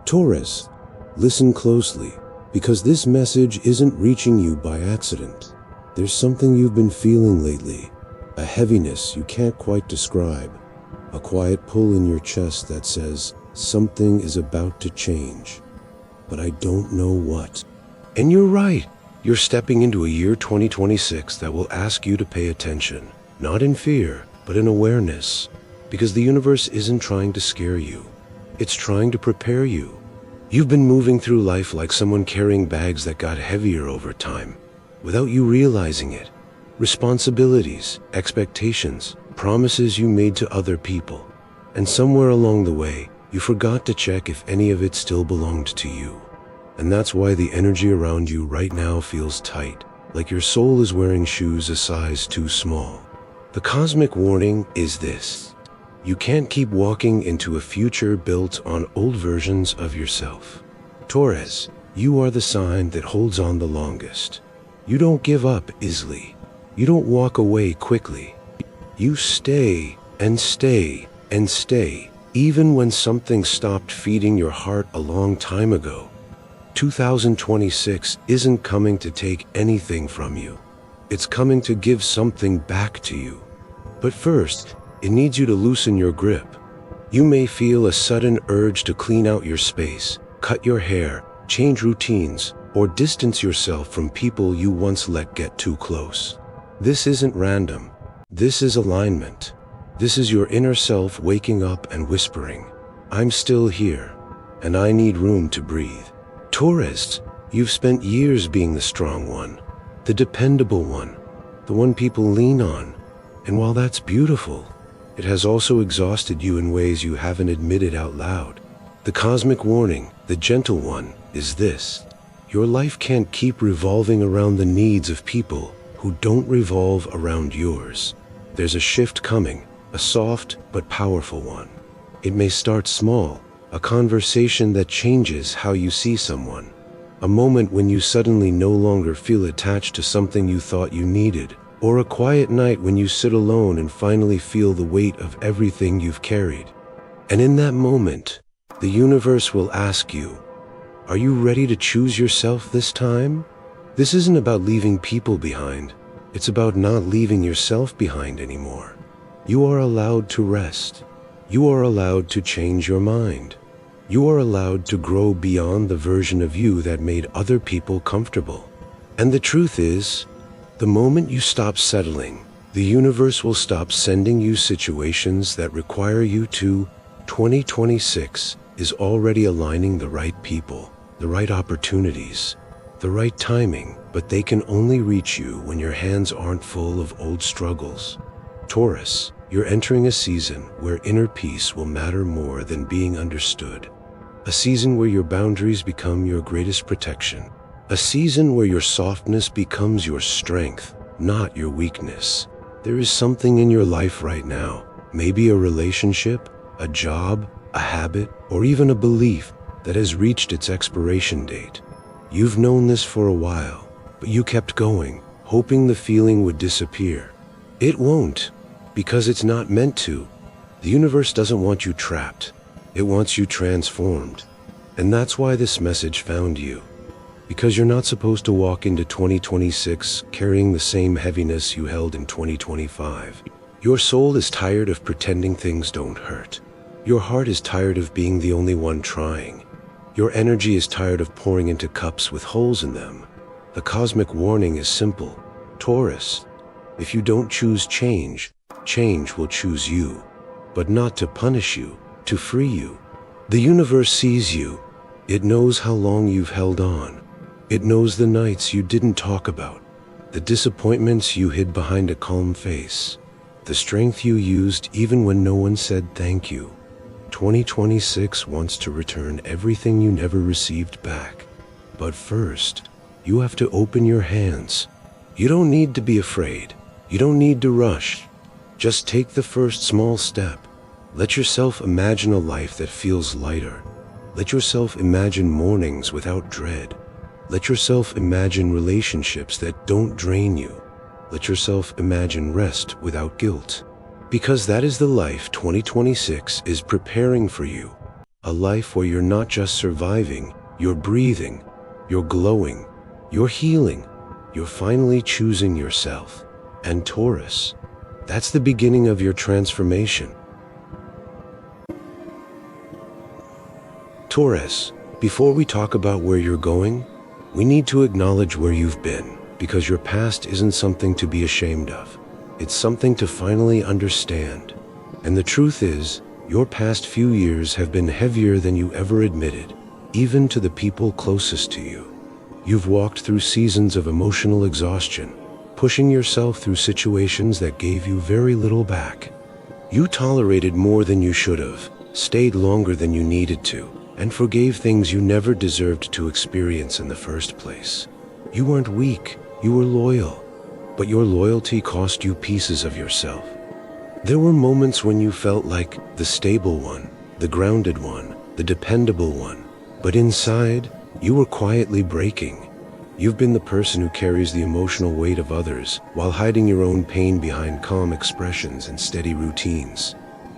Taurus, listen closely, because this message isn't reaching you by accident. There's something you've been feeling lately, a heaviness you can't quite describe, a quiet pull in your chest that says something is about to change, but I don't know what. And you're right, you're stepping into a year 2026 that will ask you to pay attention, not in fear, but in awareness, because the universe isn't trying to scare you, it's trying to prepare you. You've been moving through life like someone carrying bags that got heavier over time, without you realizing it. Responsibilities, expectations, promises you made to other people, and somewhere along the way, you forgot to check if any of it still belonged to you. And that's why the energy around you right now feels tight, like your soul is wearing shoes a size too small. The cosmic warning is this: you can't keep walking into a future built on old versions of yourself. Taurus, you are the sign that holds on the longest. You don't give up easily. You don't walk away quickly. You stay and stay and stay, even when something stopped feeding your heart a long time ago. 2026 isn't coming to take anything from you. It's coming to give something back to you. But first, it needs you to loosen your grip. You may feel a sudden urge to clean out your space, cut your hair, change routines, or distance yourself from people you once let get too close. This isn't random. This is alignment. This is your inner self waking up and whispering, "I'm still here, and I need room to breathe." Taurus, you've spent years being the strong one, the dependable one, the one people lean on. And while that's beautiful, it has also exhausted you in ways you haven't admitted out loud. The cosmic warning, the gentle one, is this: your life can't keep revolving around the needs of people who don't revolve around yours. There's a shift coming, a soft but powerful one. It may start small, a conversation that changes how you see someone, a moment when you suddenly no longer feel attached to something you thought you needed, or a quiet night when you sit alone and finally feel the weight of everything you've carried. And in that moment, the universe will ask you, are you ready to choose yourself this time? This isn't about leaving people behind. It's about not leaving yourself behind anymore. You are allowed to rest. You are allowed to change your mind. You are allowed to grow beyond the version of you that made other people comfortable. And the truth is, the moment you stop settling, the universe will stop sending you situations that require you to. 2026 is already aligning the right people, the right opportunities, the right timing, but they can only reach you when your hands aren't full of old struggles. Taurus, you're entering a season where inner peace will matter more than being understood. A season where your boundaries become your greatest protection. A season where your softness becomes your strength, not your weakness. There is something in your life right now, maybe a relationship, a job, a habit, or even a belief that has reached its expiration date. You've known this for a while, but you kept going, hoping the feeling would disappear. It won't, because it's not meant to. The universe doesn't want you trapped. It wants you transformed. And that's why this message found you. Because you're not supposed to walk into 2026 carrying the same heaviness you held in 2025. Your soul is tired of pretending things don't hurt. Your heart is tired of being the only one trying. Your energy is tired of pouring into cups with holes in them. The cosmic warning is simple. Taurus, if you don't choose change, change will choose you. But not to punish you, to free you. The universe sees you. It knows how long you've held on. It knows the nights you didn't talk about, the disappointments you hid behind a calm face, the strength you used even when no one said thank you. 2026 wants to return everything you never received back. But first, you have to open your hands. You don't need to be afraid. You don't need to rush. Just take the first small step. Let yourself imagine a life that feels lighter. Let yourself imagine mornings without dread. Let yourself imagine relationships that don't drain you. Let yourself imagine rest without guilt. Because that is the life 2026 is preparing for you. A life where you're not just surviving, you're breathing, you're glowing, you're healing, you're finally choosing yourself. And Taurus, that's the beginning of your transformation. Taurus, before we talk about where you're going, we need to acknowledge where you've been, because your past isn't something to be ashamed of. It's something to finally understand. And the truth is, your past few years have been heavier than you ever admitted, even to the people closest to you. You've walked through seasons of emotional exhaustion, pushing yourself through situations that gave you very little back. You tolerated more than you should have, stayed longer than you needed to, and forgave things you never deserved to experience in the first place. You weren't weak, you were loyal, but your loyalty cost you pieces of yourself. There were moments when you felt like the stable one, the grounded one, the dependable one, but inside, you were quietly breaking. You've been the person who carries the emotional weight of others while hiding your own pain behind calm expressions and steady routines.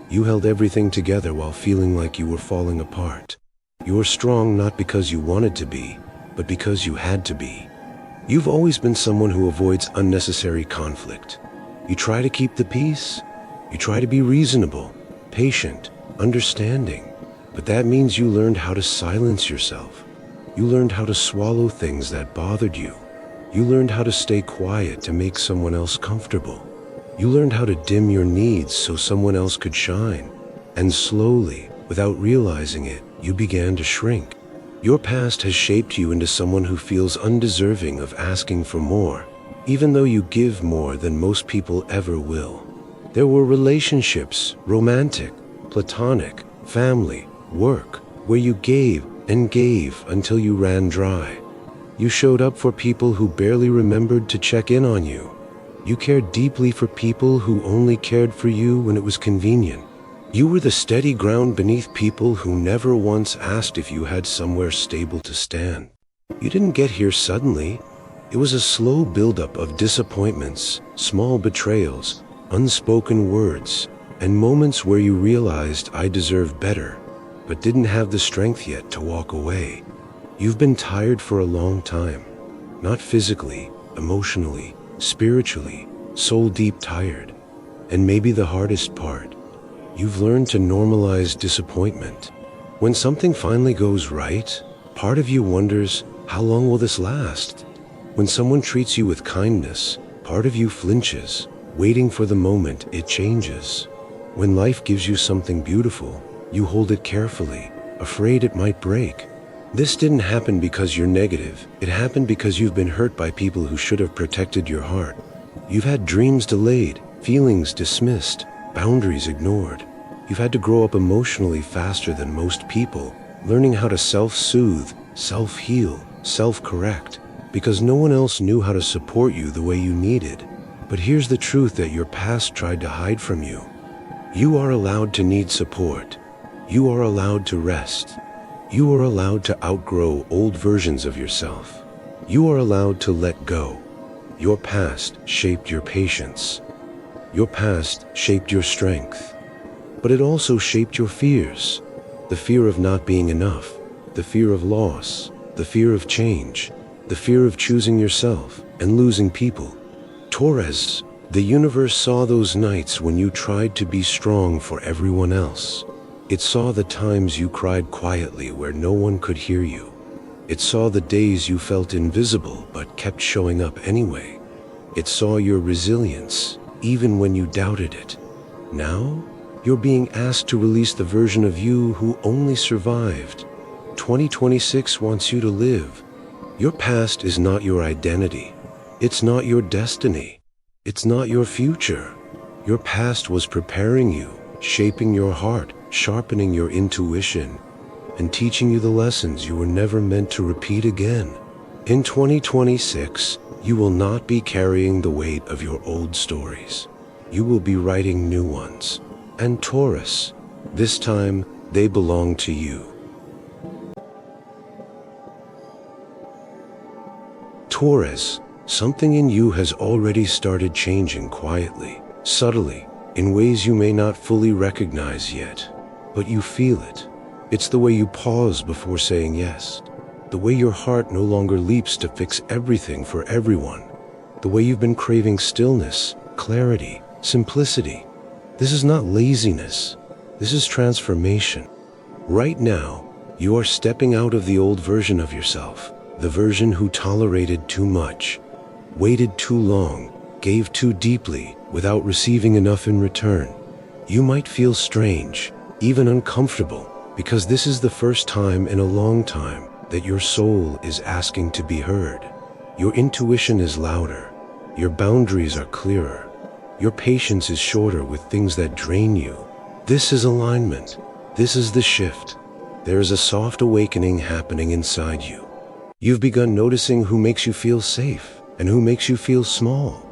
You held everything together while feeling like you were falling apart. You were strong not because you wanted to be, but because you had to be. You've always been someone who avoids unnecessary conflict. You try to keep the peace. You try to be reasonable, patient, understanding. But that means you learned how to silence yourself. You learned how to swallow things that bothered you. You learned how to stay quiet to make someone else comfortable. You learned how to dim your needs so someone else could shine. And slowly, without realizing it, you began to shrink. Your past has shaped you into someone who feels undeserving of asking for more, even though you give more than most people ever will. There were relationships, romantic, platonic, family, work, where you gave and gave until you ran dry. You showed up for people who barely remembered to check in on you. You cared deeply for people who only cared for you when it was convenient. You were the steady ground beneath people who never once asked if you had somewhere stable to stand. You didn't get here suddenly. It was a slow buildup of disappointments, small betrayals, unspoken words, and moments where you realized I deserved better, but didn't have the strength yet to walk away. You've been tired for a long time. Not physically, emotionally, spiritually, soul deep tired. And maybe the hardest part, you've learned to normalize disappointment. When something finally goes right, part of you wonders, how long will this last? When someone treats you with kindness, part of you flinches, waiting for the moment it changes. When life gives you something beautiful, you hold it carefully, afraid it might break. This didn't happen because you're negative. It happened because you've been hurt by people who should have protected your heart. You've had dreams delayed, feelings dismissed, boundaries ignored. You've had to grow up emotionally faster than most people, learning how to self-soothe, self-heal, self-correct, because no one else knew how to support you the way you needed. But here's the truth that your past tried to hide from you. You are allowed to need support. You are allowed to rest. You are allowed to outgrow old versions of yourself. You are allowed to let go. Your past shaped your patience. Your past shaped your strength. But it also shaped your fears. The fear of not being enough. The fear of loss. The fear of change. The fear of choosing yourself and losing people. Taurus, the universe saw those nights when you tried to be strong for everyone else. It saw the times you cried quietly where no one could hear you. It saw the days you felt invisible but kept showing up anyway. It saw your resilience, even when you doubted it. Now, you're being asked to release the version of you who only survived. 2026 wants you to live. Your past is not your identity. It's not your destiny. It's not your future. Your past was preparing you, shaping your heart, sharpening your intuition, and teaching you the lessons you were never meant to repeat again. In 2026, you will not be carrying the weight of your old stories. You will be writing new ones. And Taurus, this time, they belong to you. Taurus, something in you has already started changing quietly, subtly, in ways you may not fully recognize yet. But you feel it. It's the way you pause before saying yes. The way your heart no longer leaps to fix everything for everyone. The way you've been craving stillness, clarity, simplicity. This is not laziness. This is transformation. Right now, you are stepping out of the old version of yourself, the version who tolerated too much, waited too long, gave too deeply without receiving enough in return. You might feel strange, even uncomfortable, because this is the first time in a long time that your soul is asking to be heard. Your intuition is louder. Your boundaries are clearer. Your patience is shorter with things that drain you. This is alignment. This is the shift. There is a soft awakening happening inside you. You've begun noticing who makes you feel safe and who makes you feel small.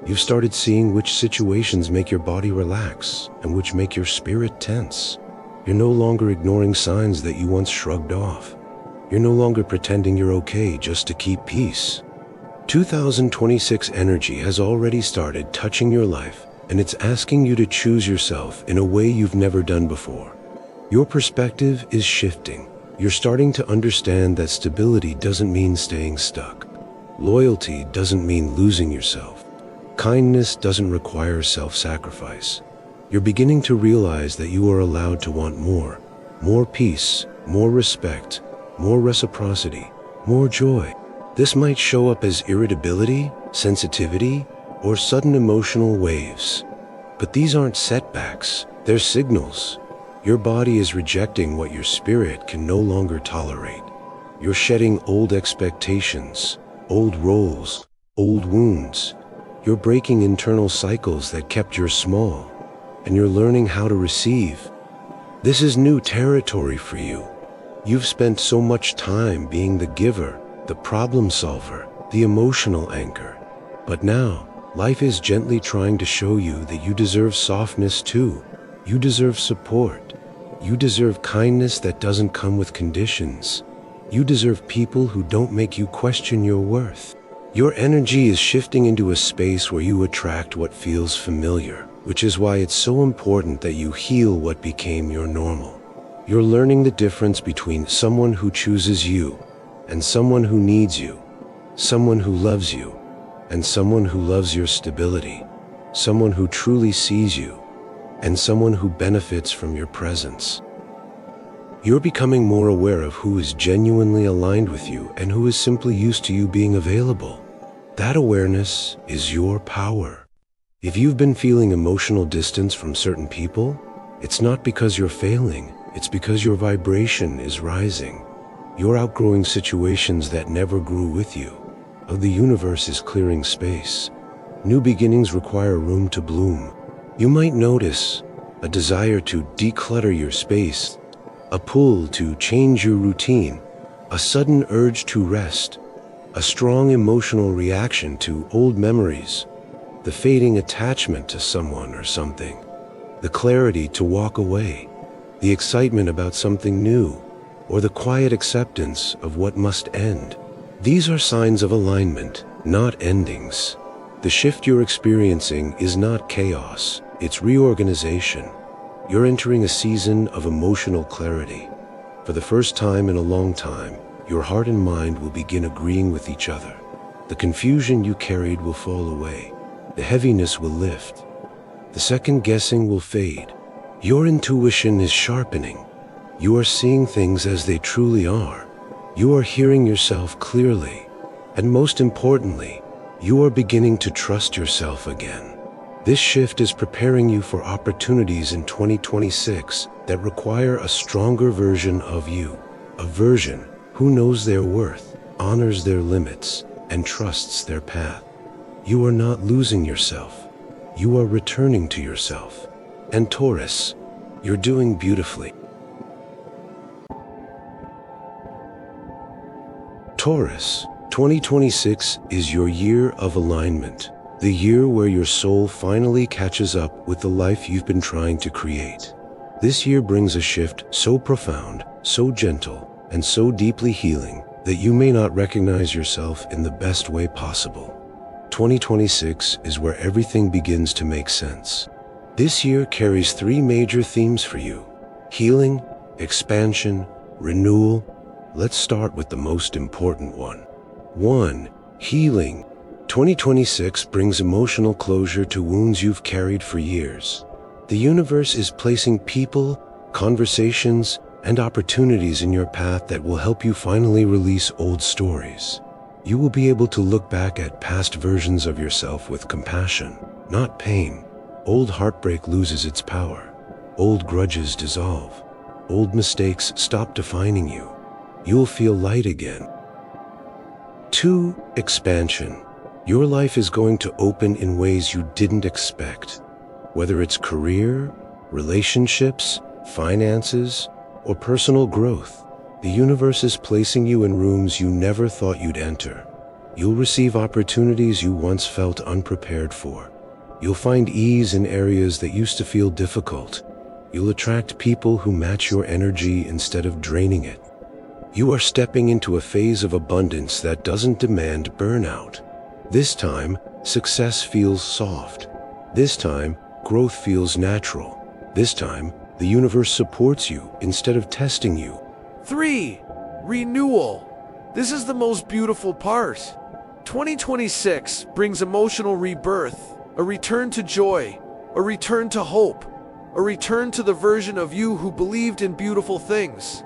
You've started seeing which situations make your body relax and which make your spirit tense. You're no longer ignoring signs that you once shrugged off. You're no longer pretending you're okay just to keep peace. 2026 energy has already started touching your life, and it's asking you to choose yourself in a way you've never done before. Your perspective is shifting. You're starting to understand that stability doesn't mean staying stuck. Loyalty doesn't mean losing yourself. Kindness doesn't require self-sacrifice. You're beginning to realize that you are allowed to want more. More peace, more respect, more reciprocity, more joy. This might show up as irritability, sensitivity, or sudden emotional waves. But these aren't setbacks, they're signals. Your body is rejecting what your spirit can no longer tolerate. You're shedding old expectations, old roles, old wounds. You're breaking internal cycles that kept you small, and you're learning how to receive. This is new territory for you. You've spent so much time being the giver, the problem solver, the emotional anchor. But now, life is gently trying to show you that you deserve softness too. You deserve support. You deserve kindness that doesn't come with conditions. You deserve people who don't make you question your worth. Your energy is shifting into a space where you attract what feels familiar, which is why it's so important that you heal what became your normal. You're learning the difference between someone who chooses you and someone who needs you, someone who loves you, and someone who loves your stability, someone who truly sees you, and someone who benefits from your presence. You're becoming more aware of who is genuinely aligned with you and who is simply used to you being available. That awareness is your power. If you've been feeling emotional distance from certain people, it's not because you're failing, it's because your vibration is rising. You're outgrowing situations that never grew with you. The universe is clearing space. New beginnings require room to bloom. You might notice a desire to declutter your space, a pull to change your routine, a sudden urge to rest, a strong emotional reaction to old memories, the fading attachment to someone or something, the clarity to walk away, the excitement about something new, or the quiet acceptance of what must end. These are signs of alignment, not endings. The shift you're experiencing is not chaos, it's reorganization. You're entering a season of emotional clarity. For the first time in a long time, your heart and mind will begin agreeing with each other. The confusion you carried will fall away. The heaviness will lift. The second guessing will fade. Your intuition is sharpening. You are seeing things as they truly are. You are hearing yourself clearly. And most importantly, you are beginning to trust yourself again. This shift is preparing you for opportunities in 2026 that require a stronger version of you. A version who knows their worth, honors their limits, and trusts their path. You are not losing yourself. You are returning to yourself. And Taurus, you're doing beautifully. Taurus, 2026 is your year of alignment, the year where your soul finally catches up with the life you've been trying to create. This year brings a shift so profound, so gentle, and so deeply healing that you may not recognize yourself in the best way possible. 2026 is where everything begins to make sense. This year carries three major themes for you: healing, expansion, renewal. Let's start with the most important one. 1. Healing. 2026 brings emotional closure to wounds you've carried for years. The universe is placing people, conversations, and opportunities in your path that will help you finally release old stories. You will be able to look back at past versions of yourself with compassion, not pain. Old heartbreak loses its power. Old grudges dissolve. Old mistakes stop defining you. You'll feel light again. 2. Expansion. Your life is going to open in ways you didn't expect. Whether it's career, relationships, finances, or personal growth, the universe is placing you in rooms you never thought you'd enter. You'll receive opportunities you once felt unprepared for. You'll find ease in areas that used to feel difficult. You'll attract people who match your energy instead of draining it. You are stepping into a phase of abundance that doesn't demand burnout. This time, success feels soft. This time, growth feels natural. This time, the universe supports you instead of testing you. 3. Renewal. This is the most beautiful part. 2026 brings emotional rebirth, a return to joy, a return to hope, a return to the version of you who believed in beautiful things.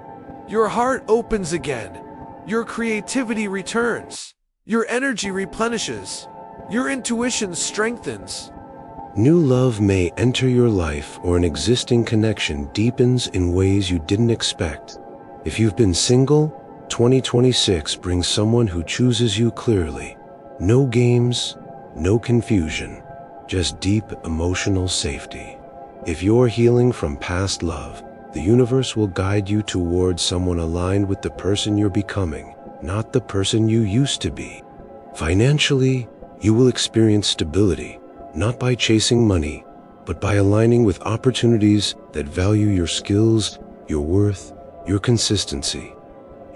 Your heart opens again. Your creativity returns. Your energy replenishes. Your intuition strengthens. New love may enter your life, or an existing connection deepens in ways you didn't expect. If you've been single, 2026 brings someone who chooses you clearly. No games, no confusion, just deep emotional safety. If you're healing from past love, the universe will guide you towards someone aligned with the person you're becoming, not the person you used to be. Financially, you will experience stability, not by chasing money, but by aligning with opportunities that value your skills, your worth, your consistency.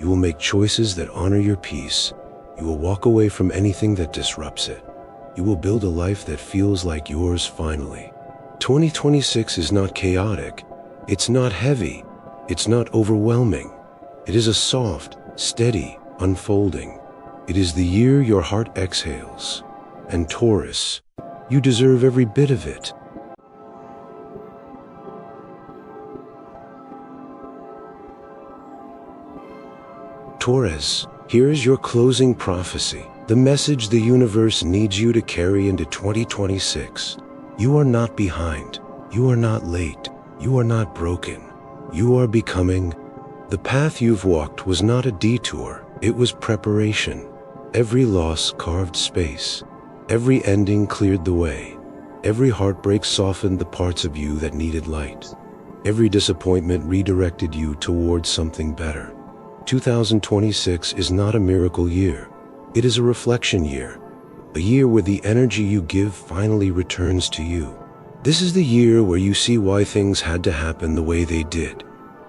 You will make choices that honor your peace. You will walk away from anything that disrupts it. You will build a life that feels like yours finally. 2026 is not chaotic. It's not heavy. It's not overwhelming. It is a soft, steady unfolding. It is the year your heart exhales. And Taurus, you deserve every bit of it. Taurus, here is your closing prophecy, the message the universe needs you to carry into 2026. You are not behind. You are not late. You are not broken. You are becoming. The path you've walked was not a detour. It was preparation. Every loss carved space. Every ending cleared the way. Every heartbreak softened the parts of you that needed light. Every disappointment redirected you towards something better. 2026 is not a miracle year. It is a reflection year. A year where the energy you give finally returns to you. This is the year where you see why things had to happen the way they did.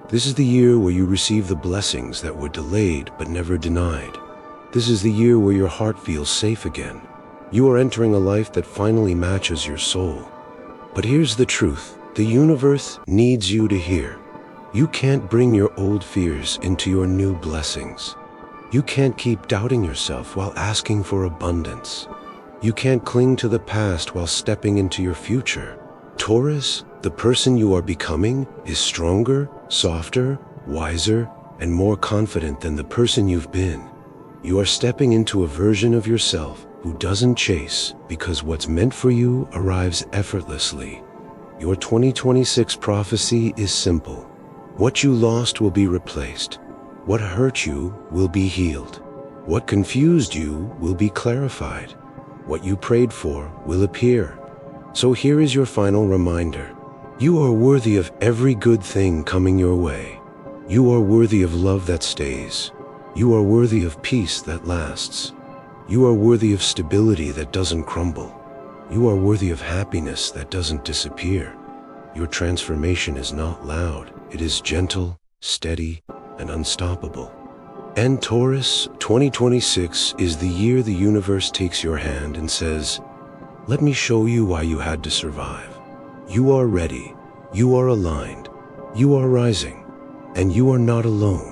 This is the year where you receive the blessings that were delayed but never denied. This is the year where your heart feels safe again. You are entering a life that finally matches your soul. But here's the truth. The universe needs you to hear. You can't bring your old fears into your new blessings. You can't keep doubting yourself while asking for abundance. You can't cling to the past while stepping into your future. Taurus, the person you are becoming, is stronger, softer, wiser, and more confident than the person you've been. You are stepping into a version of yourself who doesn't chase, because what's meant for you arrives effortlessly. Your 2026 prophecy is simple. What you lost will be replaced. What hurt you will be healed. What confused you will be clarified. What you prayed for will appear. So here is your final reminder. You are worthy of every good thing coming your way. You are worthy of love that stays. You are worthy of peace that lasts. You are worthy of stability that doesn't crumble. You are worthy of happiness that doesn't disappear. Your transformation is not loud. It is gentle, steady, and unstoppable. And Taurus, 2026 is the year the universe takes your hand and says, "Let me show you why you had to survive. You are ready. You are aligned. You are rising. and you are not alone.